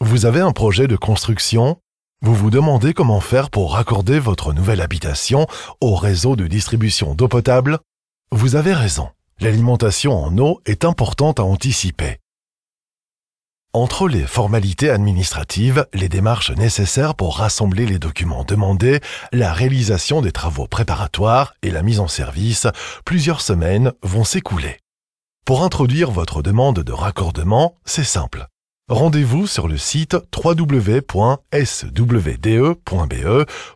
Vous avez un projet de construction? Vous vous demandez comment faire pour raccorder votre nouvelle habitation au réseau de distribution d'eau potable? Vous avez raison, l'alimentation en eau est importante à anticiper. Entre les formalités administratives, les démarches nécessaires pour rassembler les documents demandés, la réalisation des travaux préparatoires et la mise en service, plusieurs semaines vont s'écouler. Pour introduire votre demande de raccordement, c'est simple. Rendez-vous sur le site www.swde.be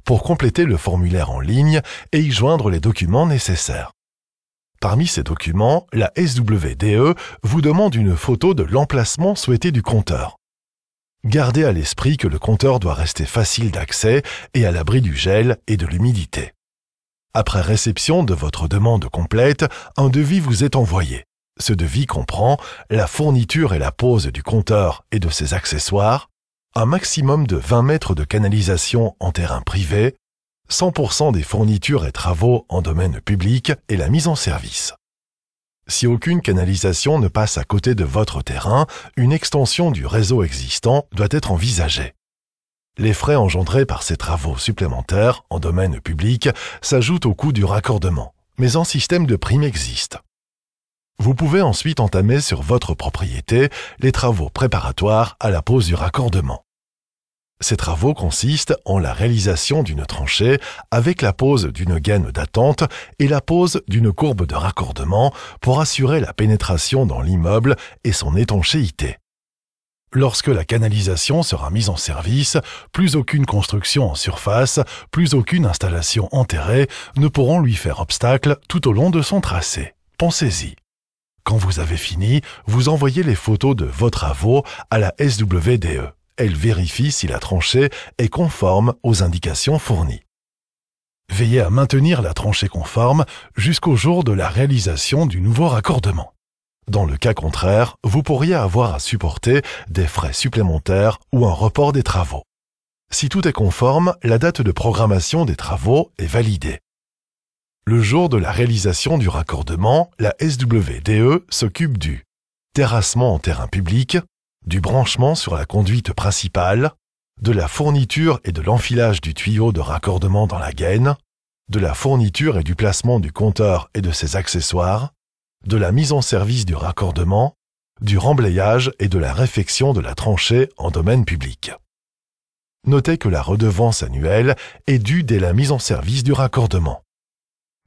pour compléter le formulaire en ligne et y joindre les documents nécessaires. Parmi ces documents, la SWDE vous demande une photo de l'emplacement souhaité du compteur. Gardez à l'esprit que le compteur doit rester facile d'accès et à l'abri du gel et de l'humidité. Après réception de votre demande complète, un devis vous est envoyé. Ce devis comprend la fourniture et la pose du compteur et de ses accessoires, un maximum de 20 mètres de canalisation en terrain privé, 100% des fournitures et travaux en domaine public et la mise en service. Si aucune canalisation ne passe à côté de votre terrain, une extension du réseau existant doit être envisagée. Les frais engendrés par ces travaux supplémentaires en domaine public s'ajoutent au coût du raccordement, mais un système de prime existe. Vous pouvez ensuite entamer sur votre propriété les travaux préparatoires à la pose du raccordement. Ces travaux consistent en la réalisation d'une tranchée avec la pose d'une gaine d'attente et la pose d'une courbe de raccordement pour assurer la pénétration dans l'immeuble et son étanchéité. Lorsque la canalisation sera mise en service, plus aucune construction en surface, plus aucune installation enterrée ne pourront lui faire obstacle tout au long de son tracé. Pensez-y. Quand vous avez fini, vous envoyez les photos de vos travaux à la SWDE. Elle vérifie si la tranchée est conforme aux indications fournies. Veillez à maintenir la tranchée conforme jusqu'au jour de la réalisation du nouveau raccordement. Dans le cas contraire, vous pourriez avoir à supporter des frais supplémentaires ou un report des travaux. Si tout est conforme, la date de programmation des travaux est validée. Le jour de la réalisation du raccordement, la SWDE s'occupe du terrassement en terrain public, du branchement sur la conduite principale, de la fourniture et de l'enfilage du tuyau de raccordement dans la gaine, de la fourniture et du placement du compteur et de ses accessoires, de la mise en service du raccordement, du remblayage et de la réfection de la tranchée en domaine public. Notez que la redevance annuelle est due dès la mise en service du raccordement.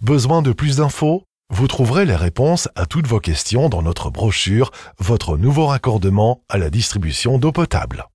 Besoin de plus d'infos? Vous trouverez les réponses à toutes vos questions dans notre brochure « Votre nouveau raccordement à la distribution d'eau potable ».